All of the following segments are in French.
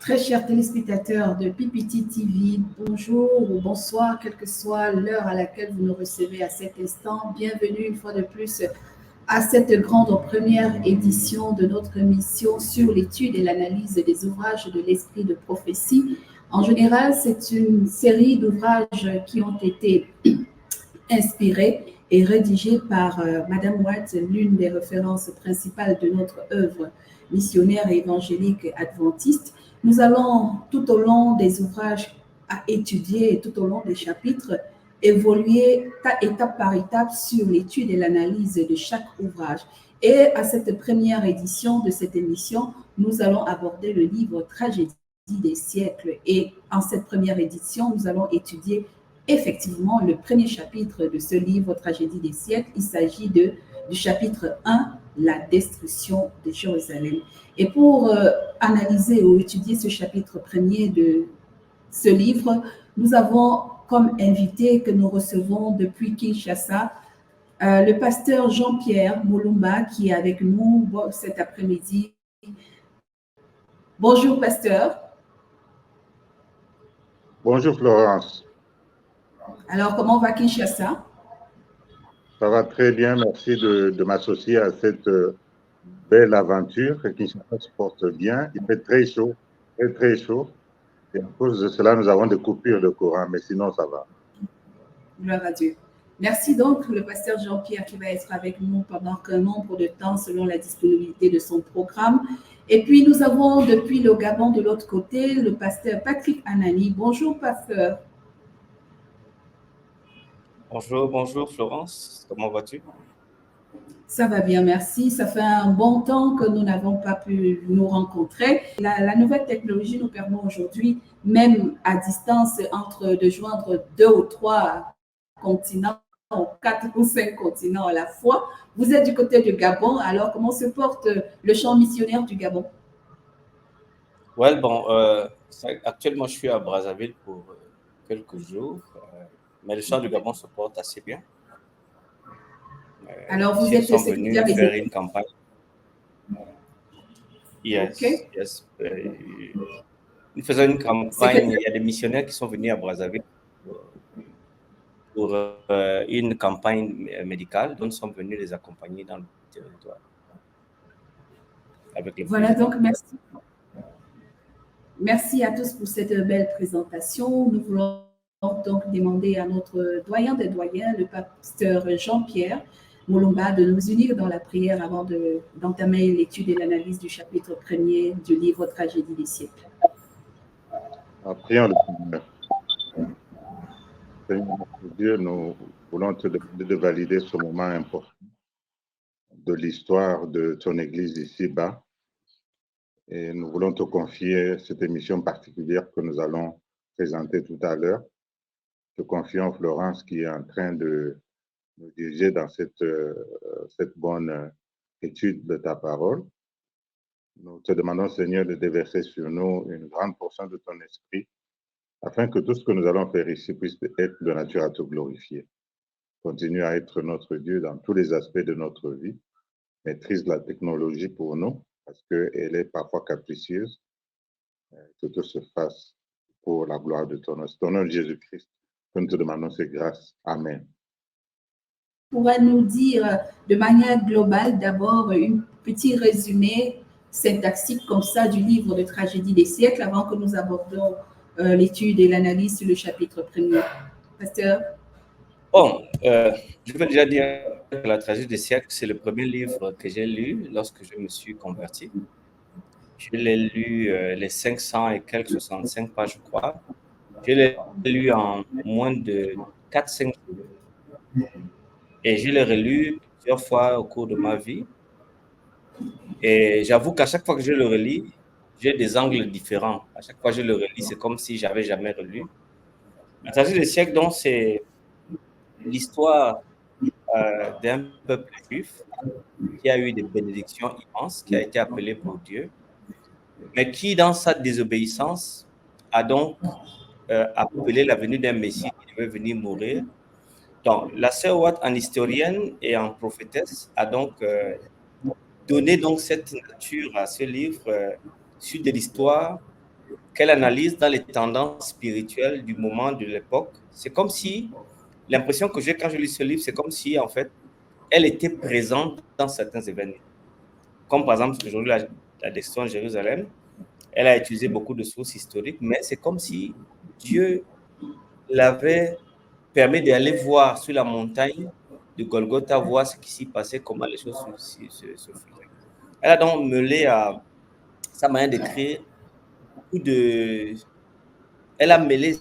Très chers téléspectateurs de PPT TV, bonjour ou bonsoir, quelle que soit l'heure à laquelle vous nous recevez à cet instant. Bienvenue une fois de plus à cette grande première édition de notre émission sur l'étude et l'analyse des ouvrages de l'esprit de prophétie. En général, c'est une série d'ouvrages qui ont été inspirés et rédigés par Madame White, l'une des références principales de notre œuvre missionnaire et évangélique adventiste. Nous allons, tout au long des ouvrages à étudier et tout au long des chapitres, évoluer étape par étape sur l'étude et l'analyse de chaque ouvrage. Et à cette première édition de cette émission, nous allons aborder le livre Tragédie des siècles. Et en cette première édition, nous allons étudier effectivement le premier chapitre de ce livre Tragédie des siècles. Il s'agit du chapitre 1, la destruction de Jérusalem. Et pour analyser ou étudier ce chapitre premier de ce livre, nous avons comme invité que nous recevons depuis Kinshasa le pasteur Jean-Pierre Moulumba qui est avec nous cet après-midi. Bonjour pasteur. Bonjour Florence. Alors comment va Kinshasa? Ça va très bien, merci de m'associer à cette belle aventure. Kinshasa se porte bien, il fait très chaud, très chaud. Et à cause de cela, nous avons des coupures de courant, mais sinon ça va. Gloire à Dieu. Merci donc le pasteur Jean-Pierre qui va être avec nous pendant un nombre de temps selon la disponibilité de son programme. Et puis nous avons depuis le Gabon de l'autre côté le pasteur Patrick Anani. Bonjour pasteur. Bonjour Florence, comment vas-tu? Ça va bien, merci. Ça fait un bon temps que nous n'avons pas pu nous rencontrer. La nouvelle technologie nous permet aujourd'hui, même à distance, de joindre 2 ou 3 continents, ou 4 ou 5 continents à la fois. Vous êtes du côté du Gabon, alors comment se porte le champ missionnaire du Gabon? Ouais, bon, actuellement je suis à Brazzaville pour quelques jours, mais le champ du Gabon se porte assez bien. Alors vous êtes venus faire une campagne. Yes, okay. Yes. Nous faisons une campagne, il y a des missionnaires qui sont venus à Brazzaville pour une campagne médicale, donc nous sommes venus les accompagner dans le territoire. Voilà, donc merci. Merci à tous pour cette belle présentation. Nous voulons donc demander à notre doyen des doyens, le pasteur Jean-Pierre Moulumba, de nous unir dans la prière avant d'entamer l'étude et l'analyse du chapitre 1er du livre Tragédie des siècles. Prions le Seigneur. Seigneur notre Dieu, nous voulons te demander de valider ce moment important de l'histoire de ton Église ici-bas. Et nous voulons te confier cette émission particulière que nous allons présenter tout à l'heure. Te confions Florence qui est en train de nous diriger dans cette bonne étude de ta parole. Nous te demandons, Seigneur, de déverser sur nous une grande portion de ton esprit, afin que tout ce que nous allons faire ici puisse être de nature à te glorifier. Continue à être notre Dieu dans tous les aspects de notre vie. Maîtrise la technologie pour nous, parce qu'elle est parfois capricieuse. Que tout se fasse pour la gloire de ton nom. C'est ton nom, Jésus-Christ, que nous te demandons ces grâces. Amen. Pourrait nous dire de manière globale d'abord un petit résumé syntaxique comme ça du livre de Tragédie des siècles avant que nous abordons l'étude et l'analyse sur le chapitre 1er. Pasteur? Bon, je peux déjà dire que la Tragédie des siècles, c'est le premier livre que j'ai lu lorsque je me suis converti. Je l'ai lu les 500 et quelques 65 pages, je crois. Je l'ai lu en moins de 4-5 jours. Et je l'ai relu plusieurs fois au cours de ma vie. Et j'avoue qu'à chaque fois que je le relis, j'ai des angles différents. À chaque fois que je le relis, c'est comme si je n'avais jamais relu. La Tragédie des siècles, donc, c'est l'histoire d'un peuple juif qui a eu des bénédictions immenses, qui a été appelé pour Dieu, mais qui, dans sa désobéissance, a donc appelé la venue d'un Messie qui devait venir mourir. Donc, la sœur Watt, en historienne et en prophétesse, a donc donné donc cette nature à ce livre sur de l'histoire qu'elle analyse dans les tendances spirituelles du moment, de l'époque. C'est comme si, l'impression que j'ai quand je lis ce livre, c'est comme si, en fait, elle était présente dans certains événements. Comme par exemple, aujourd'hui, la destruction de Jérusalem, elle a utilisé beaucoup de sources historiques, mais c'est comme si Dieu l'avait permis d'aller voir sur la montagne de Golgotha, voir ce qui s'y passait, comment les choses se faisaient. Elle a donc mêlé à sa manière d'écrire beaucoup de... Elle a mêlé,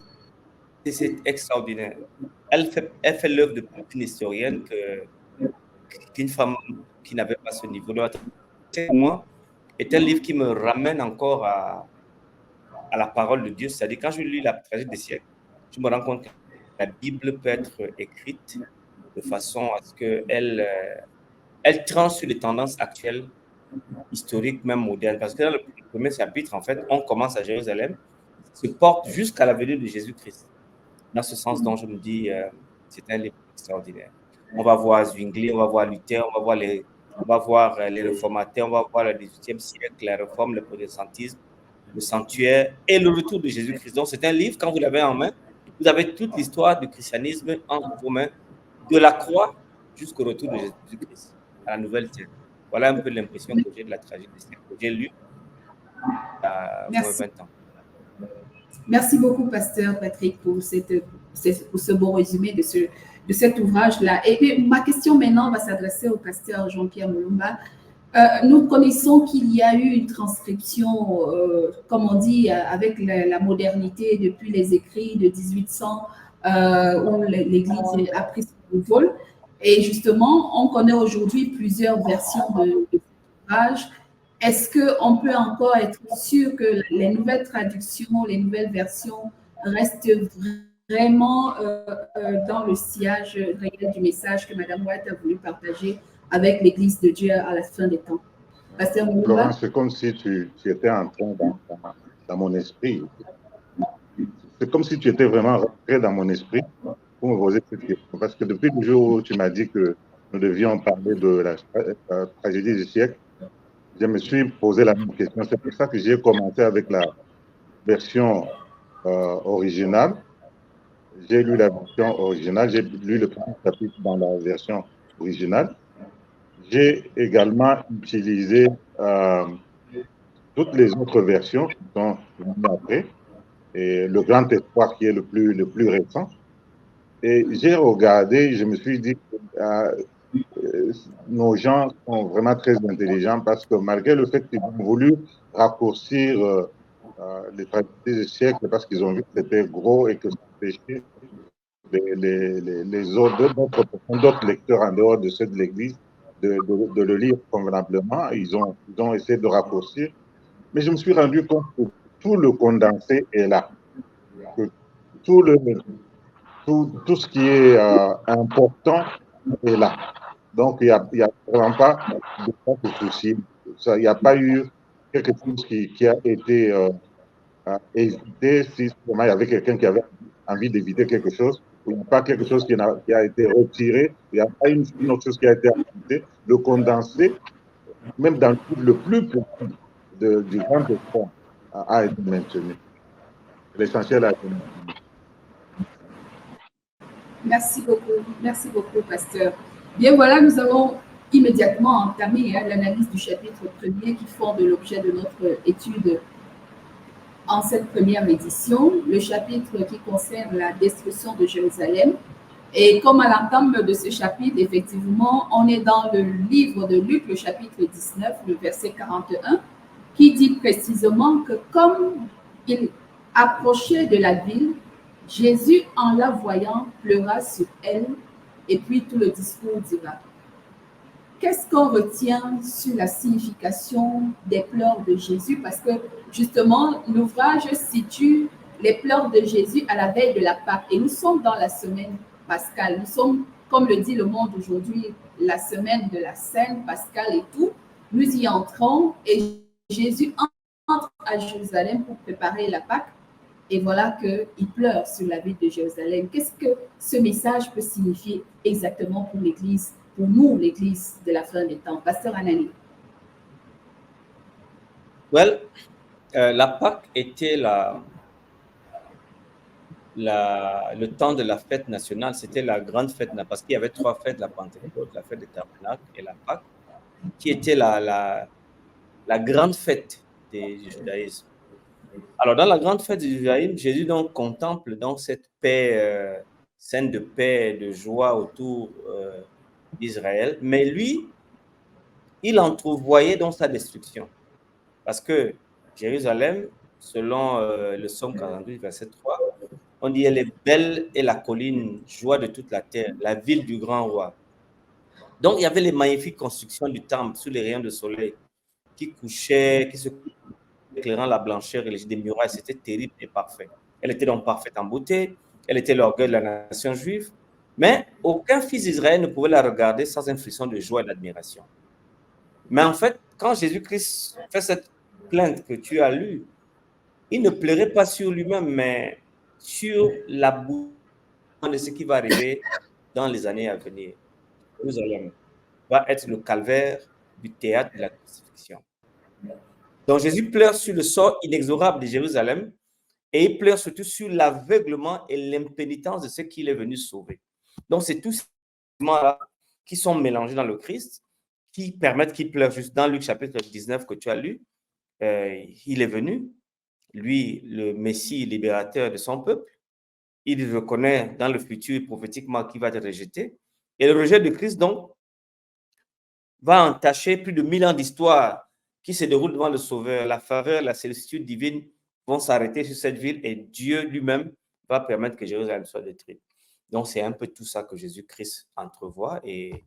c'est extraordinaire. Elle fait l'œuvre de plus qu'une historienne qu'une femme qui n'avait pas ce niveau. Donc, pour moi, est un livre qui me ramène encore à la parole de Dieu. C'est-à-dire, quand je lis la tragédie des siècles, je me rends compte que la Bible peut être écrite de façon à ce qu'elle elle tranche sur les tendances actuelles, historiques, même modernes. Parce que dans le premier chapitre, en fait, on commence à Jérusalem, se porte jusqu'à la venue de Jésus-Christ. Dans ce sens dont je me dis, c'est un livre extraordinaire. On va voir Zwingli, on va voir Luther, on va voir les réformateurs, on va voir le XVIIIe siècle, la réforme, le protestantisme, le sanctuaire et le retour de Jésus-Christ. Donc, c'est un livre, quand vous l'avez en main, vous avez toute l'histoire du christianisme entre vos mains, de la croix jusqu'au retour de Jésus-Christ, à la nouvelle terre. Voilà un peu l'impression que j'ai de la tragédie que j'ai lue il y a moins 20 ans. Merci beaucoup, Pasteur Patrick, pour ce beau résumé de cet ouvrage-là. Et ma question maintenant va s'adresser au pasteur Jean-Pierre Mulumba. Nous connaissons qu'il y a eu une transcription, comme on dit, avec la modernité depuis les écrits de 1800, où l'Église a pris son vol. Et justement, on connaît aujourd'hui plusieurs versions de l'ouvrage. Est-ce qu'on peut encore être sûr que les nouvelles traductions, les nouvelles versions restent vraiment dans le sillage réel du message que Mme White a voulu partager avec l'Église de Dieu à la fin des temps? Pasteur Laurent, c'est comme si tu étais entré dans mon esprit. C'est comme si tu étais vraiment rentré dans mon esprit pour me poser cette question. Parce que depuis le jour où tu m'as dit que nous devions parler de la tragédie du siècle, je me suis posé la même question. C'est pour ça que j'ai commencé avec la version originale. J'ai lu la version originale, j'ai lu le premier chapitre dans la version originale. J'ai également utilisé toutes les autres versions qui sont venues après, et le Grand Espoir qui est le plus récent. Et j'ai regardé, je me suis dit, nos gens sont vraiment très intelligents parce que malgré le fait qu'ils ont voulu raccourcir les tragédies du siècle parce qu'ils ont vu que c'était gros et que ça empêchait les d'autres lecteurs en dehors de ceux de l'Église de le lire convenablement, ils ont essayé de raccourcir. Mais je me suis rendu compte que tout le condensé est là. Que tout ce qui est important est là. Donc, il n'y a vraiment pas de souci. Il n'y a pas eu quelque chose qui a été évité si il y avait quelqu'un qui avait envie d'éviter quelque chose. Il n'y a pas quelque chose qui a été retiré. Il n'y a pas une autre chose qui a été ajoutée. Le condensé, même dans le plus profond du grand espoir, a été maintenu. L'essentiel a été maintenu. Merci beaucoup, pasteur. Bien, voilà, nous allons immédiatement entamer l'analyse du chapitre 1er qui fonde l'objet de notre étude en cette première édition, le chapitre qui concerne la destruction de Jérusalem. Et comme à l'entame de ce chapitre, effectivement, on est dans le livre de Luc, le chapitre 19, le verset 41, qui dit précisément que comme il approchait de la ville, Jésus, en la voyant, pleura sur elle, et puis tout le discours dira. Qu'est-ce qu'on retient sur la signification des pleurs de Jésus? Parce que justement, l'ouvrage situe les pleurs de Jésus à la veille de la Pâque. Et nous sommes dans la semaine pascale. Nous sommes, comme le dit le monde aujourd'hui, la semaine de la Sainte Pascale et tout. Nous y entrons et Jésus entre à Jérusalem pour préparer la Pâque. Et voilà qu'il pleure sur la ville de Jérusalem. Qu'est-ce que ce message peut signifier exactement pour l'Église, pour nous, l'Église de la fin des temps? Pasteur Anani. Well, La Pâque était le temps de la fête nationale, c'était la grande fête, parce qu'il y avait 3 fêtes, la Pentecôte, la fête des Tabernacles et la Pâque, qui était la grande fête du judaïsme. Alors, dans la grande fête du judaïsme, Jésus donc contemple donc cette paix, scène de paix, de joie autour d'Israël, mais lui, il entrevoyait donc sa destruction. Parce que Jérusalem, selon le psaume 48, verset 3, on dit elle est belle et la colline, joie de toute la terre, la ville du grand roi. Donc, il y avait les magnifiques constructions du temple sous les rayons de soleil qui couchaient, qui se éclairant la blancheur et des murailles. C'était terrible et parfait. Elle était donc parfaite en beauté, elle était l'orgueil de la nation juive, mais aucun fils d'Israël ne pouvait la regarder sans un frisson de joie et d'admiration. Mais en fait, quand Jésus-Christ fait cette plainte que tu as lue, il ne pleurait pas sur lui-même, mais sur la boue de ce qui va arriver dans les années à venir. Jérusalem va être le calvaire du théâtre de la crucifixion. Donc Jésus pleure sur le sort inexorable de Jérusalem et il pleure surtout sur l'aveuglement et l'impénitence de ceux qu'il est venu sauver. Donc c'est tous ces éléments-là qui sont mélangés dans le Christ, qui permettent qu'il pleure. Juste dans Luc chapitre 19 que tu as lu, il est venu, lui, le Messie libérateur de son peuple. Il reconnaît dans le futur prophétiquement qu'il va être rejeté. Et le rejet de Christ, donc, va entacher plus de 1000 ans d'histoire qui se déroule devant le Sauveur. La faveur, la sollicitude divine vont s'arrêter sur cette ville et Dieu lui-même va permettre que Jérusalem soit détruite. Donc, c'est un peu tout ça que Jésus-Christ entrevoit et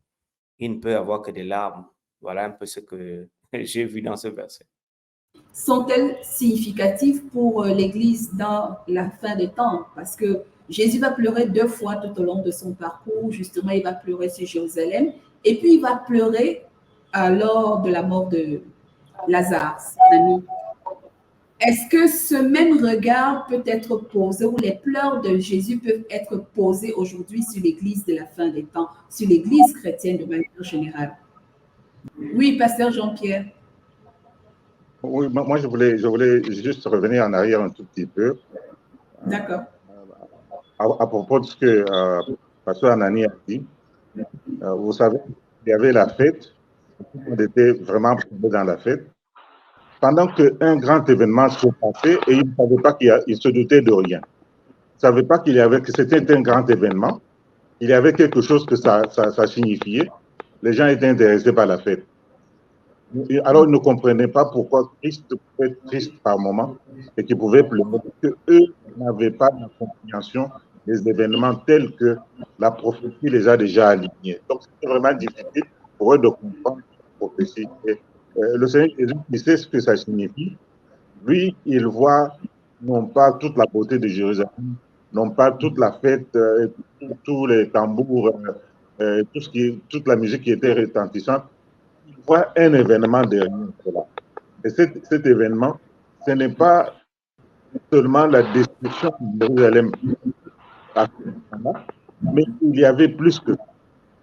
il ne peut avoir que des larmes. Voilà un peu ce que j'ai vu dans ce verset. Sont-elles significatives pour l'Église dans la fin des temps? Parce que Jésus va pleurer 2 fois tout au long de son parcours. Justement, il va pleurer sur Jérusalem et puis il va pleurer lors de la mort de Lazare, son ami. Est-ce que ce même regard peut être posé ou les pleurs de Jésus peuvent être posés aujourd'hui sur l'Église de la fin des temps, sur l'Église chrétienne de manière générale? Oui, Pasteur Jean-Pierre. Oui, moi, je voulais juste revenir en arrière un tout petit peu. D'accord. À propos de ce que Pasteur Anani a dit, vous savez, il y avait la fête, on était vraiment dans la fête, pendant qu'un grand événement se passait et il ne savait pas qu'il se doutait de rien. Il ne savait pas que c'était un grand événement, il y avait quelque chose que ça signifiait. Les gens étaient intéressés par la fête. Alors, ils ne comprenaient pas pourquoi Christ pouvait être triste par moment et qu'il pouvait pleurer, parce qu'eux n'avaient pas la compréhension des événements tels que la prophétie les a déjà alignés. Donc, c'était vraiment difficile pour eux de comprendre la prophétie. Et, le Seigneur Jésus, il sait ce que ça signifie. Lui, il voit non pas toute la beauté de Jérusalem, non pas toute la fête, tous les tambours, toute la musique qui était retentissante. Il voit un événement derrière cela. Et cet événement, ce n'est pas seulement la destruction de Jérusalem, mais il y avait plus que ça.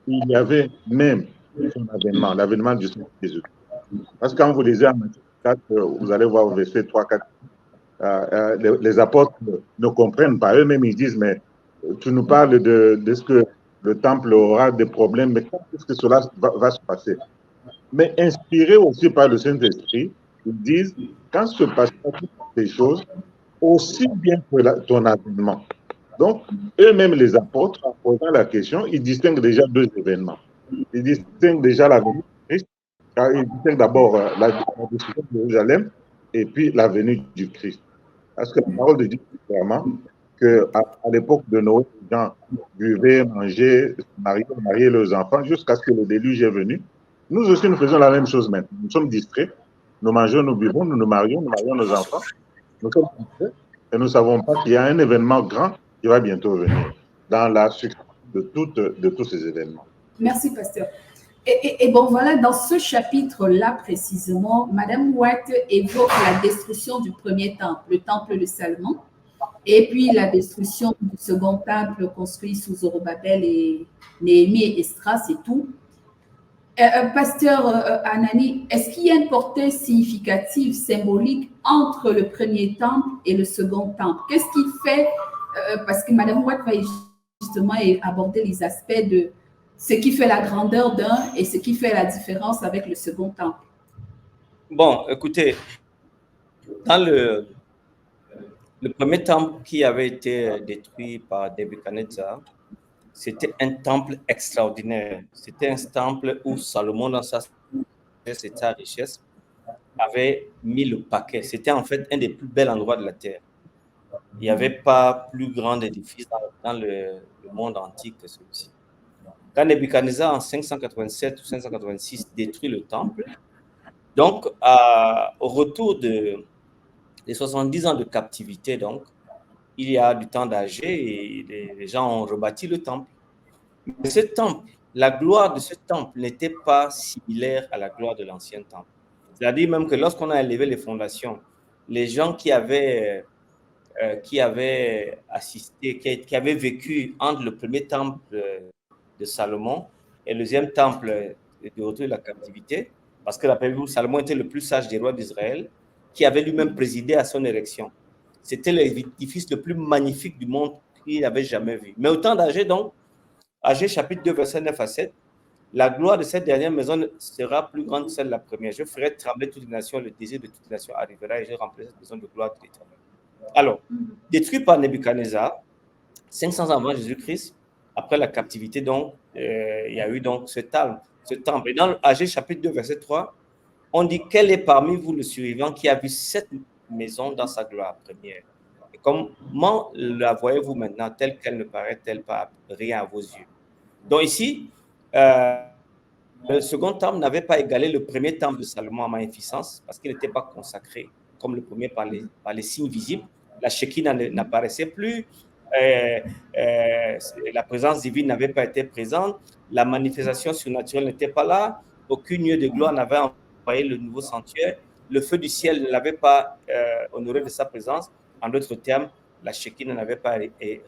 Il y avait même son avènement, l'avènement du Seigneur Jésus. Parce que quand vous lisez en Matthieu 4, vous allez voir au verset 3, 4, les apôtres ne comprennent pas. Eux-mêmes, ils disent, mais tu nous parles de ce que le temple aura des problèmes, mais quand est-ce que cela va se passer? Mais inspirés aussi par le Saint-Esprit, ils disent, quand se passera toutes ces choses, aussi bien que ton avènement. Donc, eux-mêmes, les apôtres, en posant la question, ils distinguent déjà 2 événements. Ils distinguent déjà la venue de Christ, car ils distinguent d'abord la destruction de Jérusalem et puis la venue du Christ. Parce que la parole de Dieu dit clairement qu'à l'époque de Noé, les gens buvaient, mangeaient, mariaient leurs enfants jusqu'à ce que le déluge est venu. Nous aussi, nous faisons la même chose maintenant. Nous sommes distraits, nous mangeons, nous buvons, nous marions nos enfants. Nous sommes distraits et nous ne savons pas qu'il y a un événement grand qui va bientôt venir dans la succession de tous ces événements. Merci, pasteur. Et bon, voilà, dans ce chapitre-là précisément, Madame White évoque la destruction du premier temple, le temple de Salomon, et puis la destruction du second temple construit sous Zorobabel et Néhémie et Esdras et tout. Pasteur Anani, est-ce qu'il y a une portée significative, symbolique entre le premier temple et le second temple? Qu'est-ce qui fait, parce que Mme Watt va justement aborder les aspects de ce qui fait la grandeur d'un et ce qui fait la différence avec le second temple. Bon, écoutez, dans le premier temple qui avait été détruit par Nebuchadnezzar, c'était un temple extraordinaire. C'était un temple où Salomon, dans sa richesse, avait mis le paquet. C'était en fait un des plus bels endroits de la terre. Il n'y avait pas plus grand édifice dans le monde antique que celui-ci. Quand Nebuchadnezzar, en 587 ou 586, détruit le temple, donc au retour des 70 ans de captivité, donc, il y a du temps d'âge et les gens ont rebâti le temple. Mais ce temple, la gloire de ce temple n'était pas similaire à la gloire de l'ancien temple. C'est-à-dire même que lorsqu'on a élevé les fondations, les gens qui avaient assisté, qui avaient vécu entre le premier temple de Salomon et le deuxième temple de retour de la captivité, parce que rappelez-vous, Salomon était le plus sage des rois d'Israël, qui avait lui-même présidé à son érection. C'était l'édifice le plus magnifique du monde qu'il n'avait jamais vu. Mais au temps d'Agé, donc, Agé chapitre 2, verset 9 à 7, la gloire de cette dernière maison sera plus grande que celle de la première. Je ferai trembler toutes les nations, le désir de toutes les nations arrivera et je remplirai cette maison de gloire de l'Éternel. Alors, détruit par Nebuchadnezzar, 500 ans avant Jésus-Christ, après la captivité, donc, il y a eu donc ce temple. Et dans Agé chapitre 2, verset 3, on dit, quel est parmi vous le survivant qui a vu cette maison dans sa gloire première? Et comment la voyez-vous maintenant, telle qu'elle ne paraît-elle pas rien à vos yeux? Donc ici, le second temple n'avait pas égalé le premier temple de Salomon en magnificence parce qu'il n'était pas consacré comme le premier par les signes visibles. La Shekinah n'apparaissait plus, la présence divine n'avait pas été présente, la manifestation surnaturelle n'était pas là, aucune nuée de gloire n'avait envoyé le nouveau sanctuaire, le feu du ciel ne l'avait pas honoré de sa présence. En d'autres termes, la Shekinah n'avait pas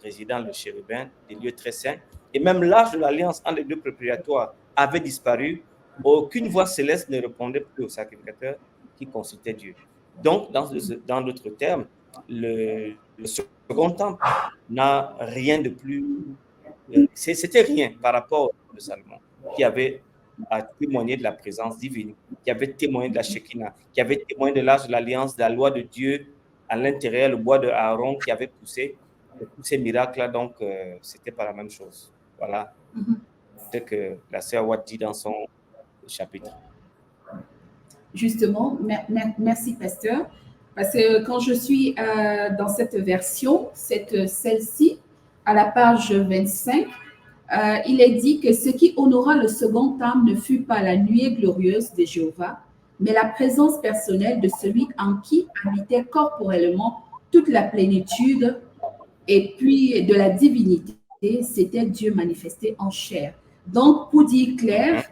résidé dans le chérubin, des lieux très saints. Et même l'arche de l'alliance entre les deux propriétaires avait disparu. Aucune voix céleste ne répondait plus au sacrificateur qui consultait Dieu. Donc, dans d'autres termes, le second temple n'a rien de plus. C'était rien par rapport au temple de Salomon, qui avait témoigné de la présence divine, qui avait témoigné de la Shekinah, qui avait témoigné de l'arche de l'alliance, de la loi de Dieu à l'intérieur, le bois de Aaron qui avait poussé. Tous ces miracles-là, donc, c'était pas la même chose. Voilà. C'est que la sœur Watt dit dans son chapitre. Justement, merci, pasteur. Parce que quand je suis dans cette version, celle-ci, à la page 25, il est dit que ce qui honora le second temple ne fut pas la nuée glorieuse de Jéhovah, mais la présence personnelle de celui en qui habitait corporellement toute la plénitude et puis de la divinité, c'était Dieu manifesté en chair. Donc, pour dire clair,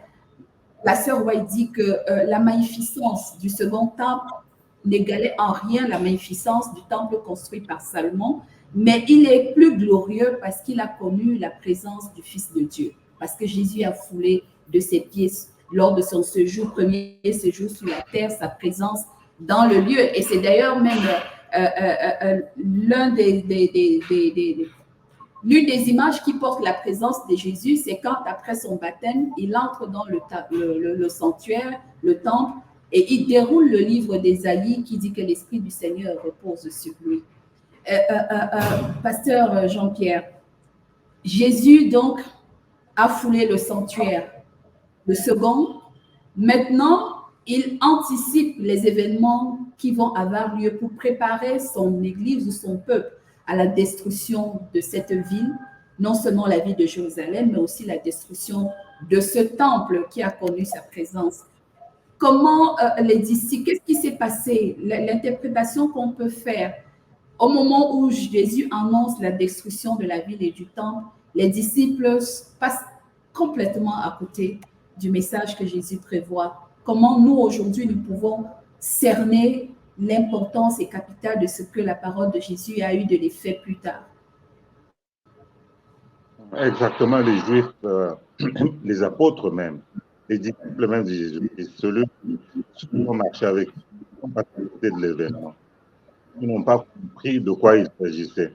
la sœur White dit que la magnificence du second temple n'égalait en rien la magnificence du temple construit par Salomon, mais il est plus glorieux parce qu'il a connu la présence du Fils de Dieu, parce que Jésus a foulé de ses pieds lors de son premier séjour sur la terre, sa présence dans le lieu. Et c'est d'ailleurs même l'une des images qui porte la présence de Jésus, c'est quand, après son baptême, il entre dans le sanctuaire, le temple, et il déroule le livre d'Ésaïe qui dit que l'Esprit du Seigneur repose sur lui. Pasteur Jean-Pierre, Jésus, donc, a foulé le sanctuaire. Le second, maintenant, il anticipe les événements qui vont avoir lieu pour préparer son Église ou son peuple à la destruction de cette ville, non seulement la ville de Jérusalem, mais aussi la destruction de ce temple qui a connu sa présence. Comment les disciples, qu'est-ce qui s'est passé? L'interprétation qu'on peut faire au moment où Jésus annonce la destruction de la ville et du temple, les disciples passent complètement à côté du message que Jésus prévoit. Comment nous, aujourd'hui, nous pouvons cerner l'importance et capitale de ce que la parole de Jésus a eu de l'effet plus tard. Exactement, les Juifs, les apôtres même, les disciples même de Jésus-Christ, ceux qui ont marché avec lui, qui ont participé de l'événement, qui n'ont pas compris de quoi il s'agissait.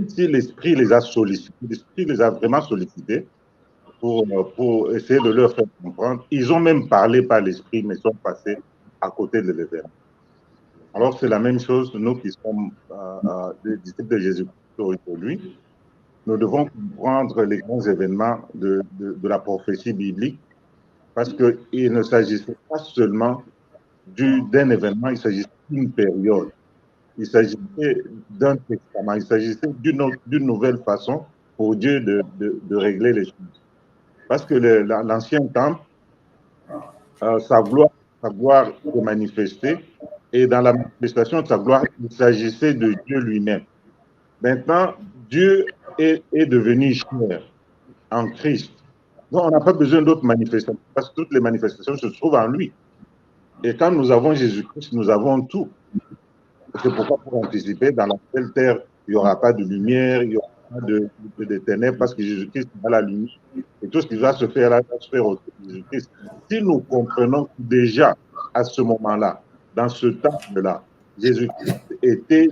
Si l'Esprit les a sollicités, l'Esprit les a vraiment sollicités pour essayer de leur faire comprendre, ils ont même parlé par l'Esprit, mais sont passés à côté de l'événement. Alors, c'est la même chose, nous qui sommes des disciples de Jésus-Christ aujourd'hui, nous devons comprendre les grands événements de la prophétie biblique, parce qu'il ne s'agissait pas seulement d'un événement, il s'agissait d'une période. Il s'agissait d'un testament, il s'agissait d'une nouvelle façon pour Dieu de régler les choses. Parce que l'ancien temple, sa gloire se manifestait, et dans la manifestation de sa gloire, il s'agissait de Dieu lui-même. Maintenant, Dieu est devenu chair en Christ. Donc, on n'a pas besoin d'autres manifestations, parce que toutes les manifestations se trouvent en lui. Et quand nous avons Jésus-Christ, nous avons tout. C'est pourquoi, pour anticiper, dans la nouvelle terre, il n'y aura pas de lumière, il n'y aura pas de ténèbres, parce que Jésus-Christ a la lumière. Et tout ce qui va se faire là, va se faire autour de Jésus-Christ. Si nous comprenons que déjà, à ce moment-là, dans ce temple-là, Jésus-Christ était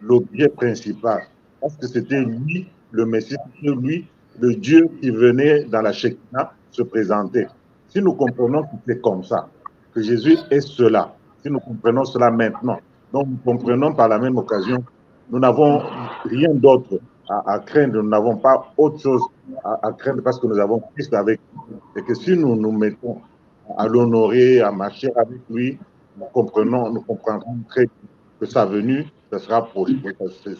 l'objet principal, parce que c'était lui, le Messie, lui, le Dieu qui venait dans la Shekinah se présenter. Si nous comprenons que c'est comme ça, que Jésus est cela, si nous comprenons cela maintenant, donc nous comprenons par la même occasion, nous n'avons rien d'autre à craindre, nous n'avons pas autre chose à craindre parce que nous avons Christ avec nous. Et que si nous nous mettons à l'honorer, à marcher avec lui, nous comprendrons très bien que sa venue, ce sera proche,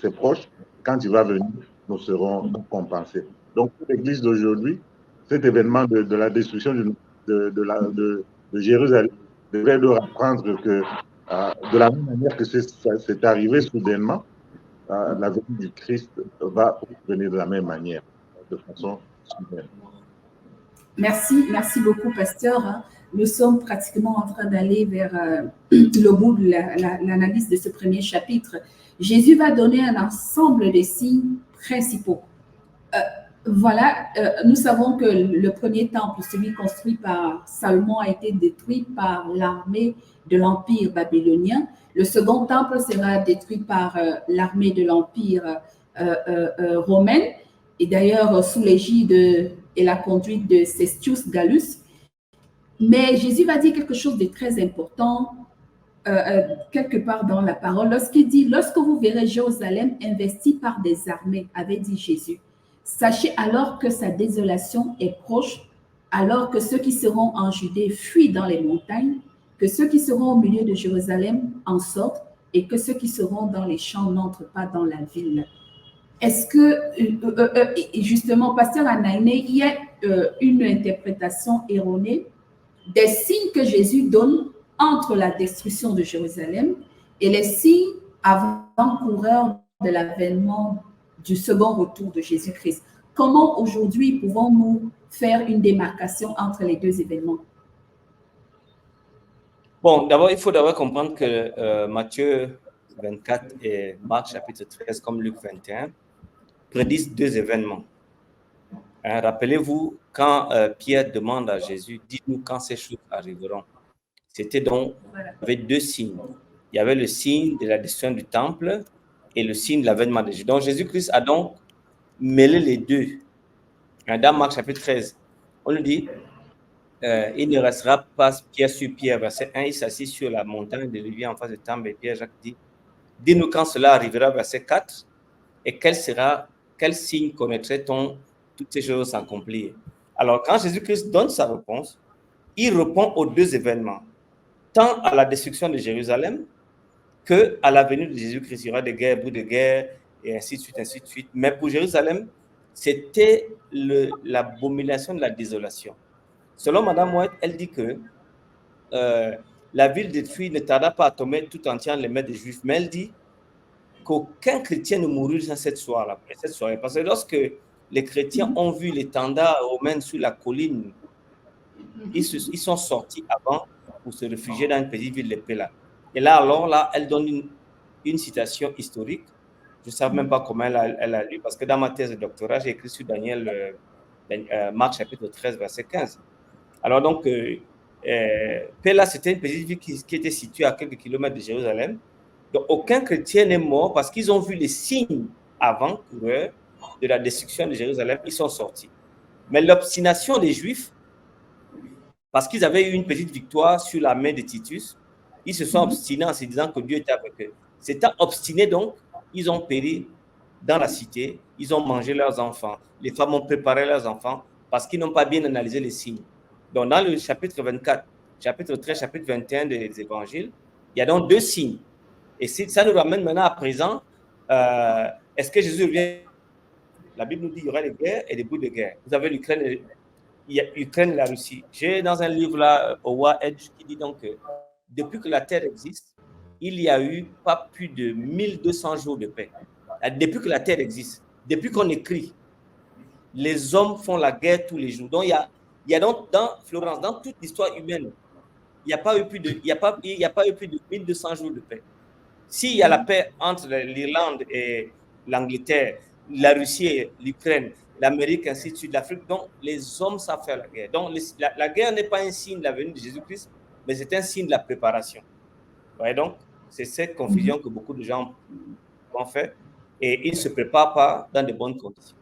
c'est proche. Quand il va venir, nous serons compensés. Donc, pour l'Église d'aujourd'hui, cet événement de la destruction de Jérusalem devrait leur apprendre que de la même manière que c'est arrivé soudainement, la venue du Christ va venir de la même manière, de façon soudaine. Merci beaucoup, pasteur. Nous sommes pratiquement en train d'aller vers le bout de l'analyse de ce premier chapitre. Jésus va donner un ensemble de signes principaux. Nous savons que le premier temple, celui construit par Salomon, a été détruit par l'armée de l'Empire babylonien. Le second temple sera détruit par l'armée de l'Empire romain, et d'ailleurs sous l'égide et la conduite de Cestius Gallus. Mais Jésus va dire quelque chose de très important quelque part dans la parole, lorsqu'il dit « Lorsque vous verrez Jérusalem investie par des armées », avait dit Jésus, « Sachez alors que sa désolation est proche, alors que ceux qui seront en Judée fuient dans les montagnes, que ceux qui seront au milieu de Jérusalem en sortent, et que ceux qui seront dans les champs n'entrent pas dans la ville. » Est-ce que, justement, pasteur Anaïné, il y a une interprétation erronée des signes que Jésus donne entre la destruction de Jérusalem et les signes avant-coureurs de l'avènement du second retour de Jésus-Christ. Comment aujourd'hui pouvons-nous faire une démarcation entre les deux événements? Bon, d'abord, il faut d'abord comprendre que Matthieu 24 et Marc chapitre 13, comme Luc 21, prédisent deux événements. Rappelez-vous, quand Pierre demande à Jésus, « Dites-nous quand ces choses arriveront ». C'était donc, il y avait deux signes. Il y avait le signe de la destruction du temple et le signe de l'avènement de Jésus. Donc, Jésus-Christ a donc mêlé les deux. Dans Marc chapitre 13, on nous dit, il ne restera pas pierre sur pierre. Verset 1, il s'assit sur la montagne de Olivier en face du temple et Pierre Jacques dit, « Dis-nous quand cela arrivera. » Verset 4, et quel signe connaîtrait-on toutes ces choses s'accomplir? Alors, quand Jésus-Christ donne sa réponse, il répond aux deux événements, tant à la destruction de Jérusalem qu'à la venue de Jésus-Christ. Il y aura des guerres, bouts de guerre, et ainsi de suite, ainsi de suite. Mais pour Jérusalem, c'était l'abomination de la désolation. Selon Mme White, elle dit que la ville détruite ne tarda pas à tomber tout entière les mains des Juifs, mais elle dit qu'aucun chrétien ne mourut dans cette soirée. Parce que lorsque les chrétiens ont vu l'étendard romain sur la colline, ils sont sortis avant pour se réfugier dans une petite ville de Péla. Et là, alors, là, elle donne une citation historique. Je ne sais même pas comment elle a lu, parce que dans ma thèse de doctorat, j'ai écrit sur Marc chapitre 13, verset 15. Alors donc, Pella, c'était une petite ville qui était située à quelques kilomètres de Jérusalem. Donc, aucun chrétien n'est mort parce qu'ils ont vu les signes avant-coureurs de la destruction de Jérusalem. Ils sont sortis. Mais l'obstination des Juifs, parce qu'ils avaient eu une petite victoire sur la main de Titus, ils se sont obstinés en se disant que Dieu était avec eux. S'étant obstinés donc, ils ont péri dans la cité, ils ont mangé leurs enfants. Les femmes ont préparé leurs enfants parce qu'ils n'ont pas bien analysé les signes. Donc, dans le chapitre 24, chapitre 13, chapitre 21 des évangiles, il y a donc 2 signes. Et ça nous ramène maintenant à présent. Est-ce que Jésus vient? La Bible nous dit qu'il y aura des guerres et des bouts de guerre. Vous avez l'Ukraine et la Russie. J'ai dans un livre là, Owa Edge, qui dit donc que depuis que la Terre existe, il y a eu pas plus de 1200 jours de paix. Depuis que la Terre existe, depuis qu'on écrit, les hommes font la guerre tous les jours. Donc, il y a donc dans Florence, dans toute l'histoire humaine, il n'y a pas eu plus de 1200 jours de paix. S'il y a la paix entre l'Irlande et l'Angleterre, la Russie et l'Ukraine, l'Amérique, ainsi de suite, l'Afrique, donc les hommes savent faire la guerre. Donc la guerre n'est pas un signe de la venue de Jésus-Christ, mais c'est un signe de la préparation. Ouais, donc c'est cette confusion que beaucoup de gens ont fait et ils ne se préparent pas dans de bonnes conditions.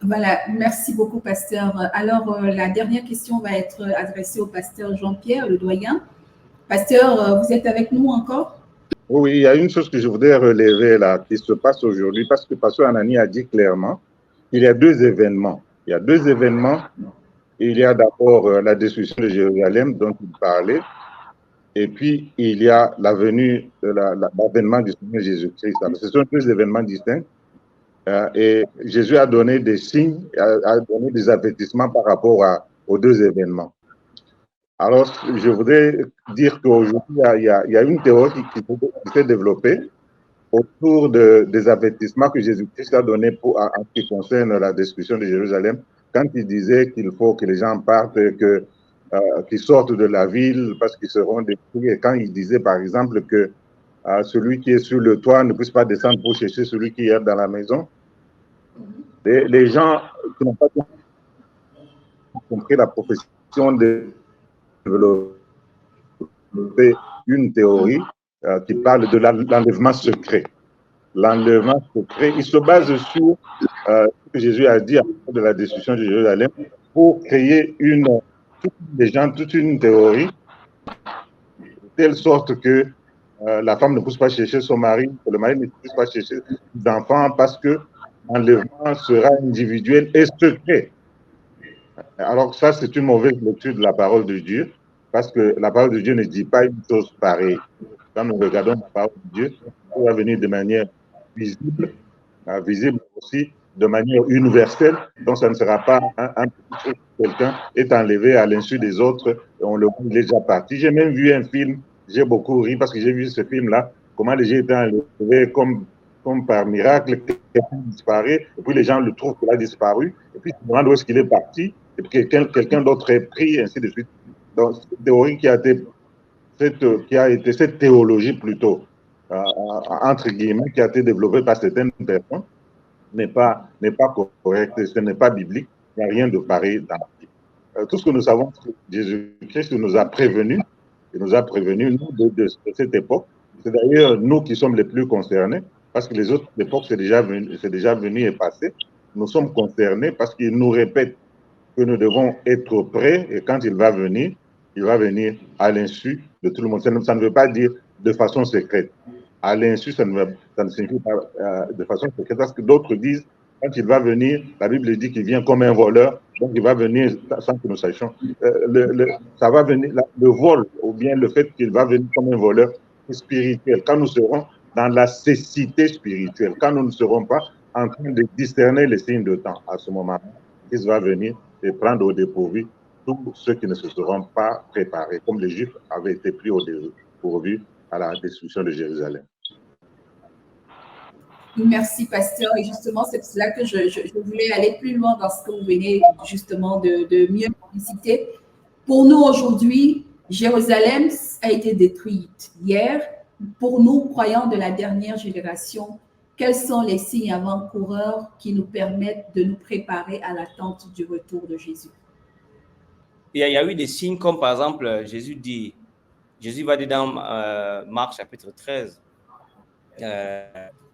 Voilà, merci beaucoup, pasteur. Alors, la dernière question va être adressée au pasteur Jean-Pierre, le doyen. Pasteur, vous êtes avec nous encore? Oui, il y a une chose que je voudrais relever là, qui se passe aujourd'hui, parce que pasteur Anani a dit clairement qu'il y a 2 événements. Il y a 2 événements. Il y a d'abord la destruction de Jérusalem dont il parlait, et puis il y a la venue de l'avènement du Seigneur Jésus-Christ. Ce sont 2 événements distincts. Et Jésus a donné des signes, a donné des avertissements par rapport aux 2 événements. Alors, je voudrais dire qu'aujourd'hui, il y a une théorie qui s'est développée autour des avertissements que Jésus-Christ a donnés en ce qui concerne la destruction de Jérusalem, quand il disait qu'il faut que les gens partent, qu'ils sortent de la ville parce qu'ils seront détruits. Et quand il disait, par exemple, que celui qui est sur le toit ne puisse pas descendre pour chercher celui qui est dans la maison. Les gens qui n'ont pas compris la profession de développer une théorie qui parle de l'enlèvement secret. L'enlèvement secret, il se base sur ce que Jésus a dit à propos de la destruction de Jérusalem pour créer toute une théorie de telle sorte que la femme ne puisse pas chercher son mari, que le mari ne puisse pas chercher ses enfants parce que l'enlèvement sera individuel et secret. Alors ça, c'est une mauvaise lecture de la parole de Dieu, parce que la parole de Dieu ne dit pas une chose pareille. Quand nous regardons la parole de Dieu, elle va venir de manière visible aussi de manière universelle. Donc ça ne sera pas un petit truc que quelqu'un est enlevé à l'insu des autres et on le voit, il est déjà parti. J'ai même vu un film, j'ai beaucoup ri parce que j'ai vu ce film-là, comment les gens étaient enlevés comme par miracle, quelqu'un disparaît, et puis les gens le trouvent qu'il a disparu, et puis ils se demandent où est-ce qu'il est parti, et puis quelqu'un d'autre est pris, et ainsi de suite. Donc, cette théorie cette théologie plutôt, entre guillemets, qui a été développée par certaines personnes, n'est pas correcte, ce n'est pas biblique, il n'y a rien de pareil dans la Bible. Tout ce que nous savons, Jésus-Christ nous a prévenus, nous, de cette époque. C'est d'ailleurs nous qui sommes les plus concernés, parce que les autres époques, c'est déjà venu et passé. Nous sommes concernés parce qu'il nous répète que nous devons être prêts, et quand il va venir à l'insu de tout le monde. Ça ne veut pas dire de façon secrète. À l'insu, ça ne signifie pas de façon secrète, parce que d'autres disent, quand il va venir, la Bible dit qu'il vient comme un voleur, donc il va venir sans que nous sachions. Ça va venir, le vol, ou bien le fait qu'il va venir comme un voleur spirituel, quand nous serons dans la cécité spirituelle, quand nous ne serons pas en train de discerner les signes de temps, à ce moment-là, il va venir et prendre au dépourvu tous ceux qui ne se seront pas préparés, comme les Juifs avaient été pris au dépourvu à la destruction de Jérusalem. Merci, pasteur. Et justement, c'est cela que je voulais aller plus loin dans ce que vous venez justement de mieux citer. Pour nous, aujourd'hui, Jérusalem a été détruite hier. Pour nous, croyants de la dernière génération, quels sont les signes avant-coureurs qui nous permettent de nous préparer à l'attente du retour de Jésus? Il y a eu des signes comme par exemple, Jésus va dire dans Marc chapitre 13,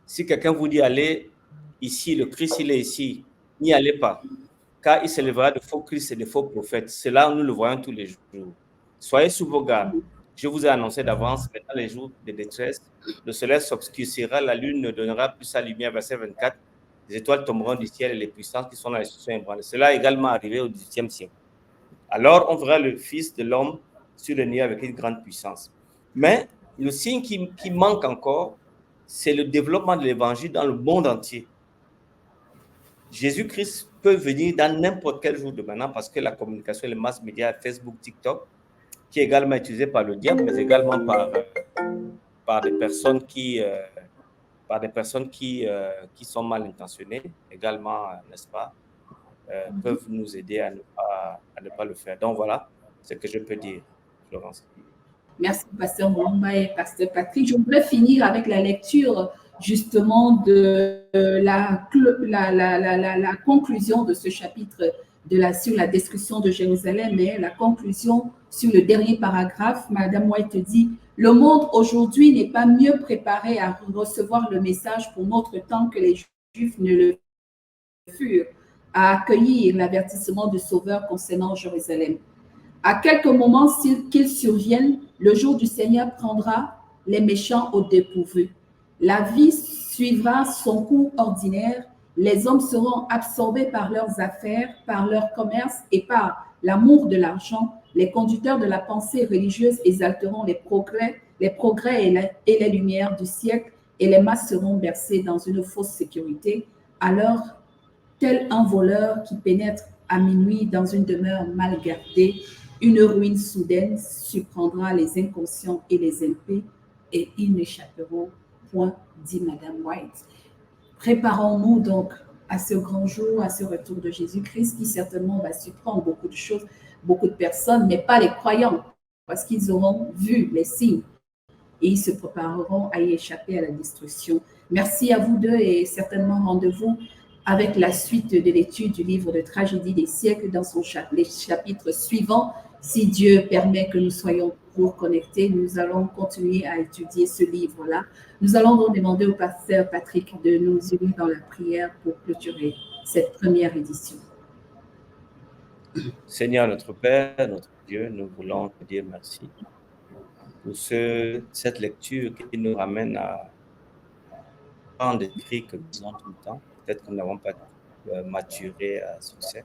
si quelqu'un vous dit allez ici, le Christ il est ici, n'y allez pas, car il s'élèvera de faux Christ et de faux prophètes. Cela, nous le voyons tous les jours. Soyez sous vos gardes. Je vous ai annoncé d'avance, mais dans les jours de détresse, le soleil s'obscurcira, la lune ne donnera plus sa lumière, verset 24, les étoiles tomberont du ciel et les puissances qui sont dans les cieux sont ébranlées. Cela est également arrivé au XVIIIe siècle. Alors, on verra le Fils de l'homme sur le nuage avec une grande puissance. Mais le signe qui manque encore, c'est le développement de l'évangile dans le monde entier. Jésus-Christ peut venir dans n'importe quel jour de maintenant parce que la communication, les mass médias, Facebook, TikTok, qui est également utilisé par le diable, mais également par des personnes qui sont mal intentionnées, également, n'est-ce pas, peuvent nous aider à ne pas le faire. Donc voilà ce que je peux dire, Florence. Merci, Pasteur Mwamba et Pasteur Patrick. Je voudrais finir avec la lecture justement de la conclusion de ce chapitre sur la destruction de Jérusalem, mais la conclusion sur le dernier paragraphe. Madame White dit « Le monde aujourd'hui n'est pas mieux préparé à recevoir le message pour notre temps que les Juifs ne le furent, à accueillir l'avertissement du Sauveur concernant Jérusalem. À quelques moments qu'il survienne, le jour du Seigneur prendra les méchants au dépourvu. La vie suivra son cours ordinaire. Les hommes seront absorbés par leurs affaires, par leur commerce et par l'amour de l'argent. Les conducteurs de la pensée religieuse exalteront les progrès et les lumières du siècle, et les masses seront bercées dans une fausse sécurité. Alors, tel un voleur qui pénètre à minuit dans une demeure mal gardée, une ruine soudaine surprendra les inconscients et les impaies, et ils n'échapperont point, dit Madame White. Préparons-nous donc à ce grand jour, à ce retour de Jésus-Christ, qui certainement va surprendre beaucoup de choses, beaucoup de personnes, mais pas les croyants, parce qu'ils auront vu les signes et ils se prépareront à y échapper à la destruction. Merci à vous deux et certainement rendez-vous avec la suite de l'étude du livre de Tragédie des siècles dans les chapitres suivants. Si Dieu permet que nous soyons toujours connectés, nous allons continuer à étudier ce livre-là. Nous allons donc demander au pasteur Patrick de nous unir dans la prière pour clôturer cette première édition. Seigneur notre Père, notre Dieu, nous voulons te dire merci pour cette lecture qui nous ramène à tant d'écrits que nous avons tout le temps. Peut-être que nous n'avons pas maturé à succès.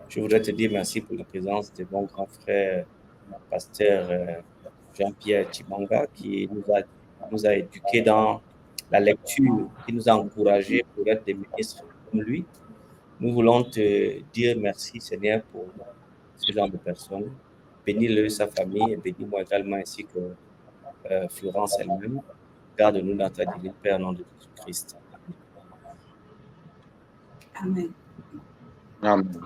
Je voudrais te dire merci pour la présence de mon grand frère, pasteur Jean-Pierre Chimanga, qui nous a éduqués dans la lecture, qui nous a encouragés pour être des ministres comme lui. Nous voulons te dire merci, Seigneur, pour ce genre de personnes. Bénis-le, sa famille, et bénis-moi également, ainsi que Florence elle-même. Garde-nous dans ta divine paix, au nom de Jésus-Christ. Amen. Amen.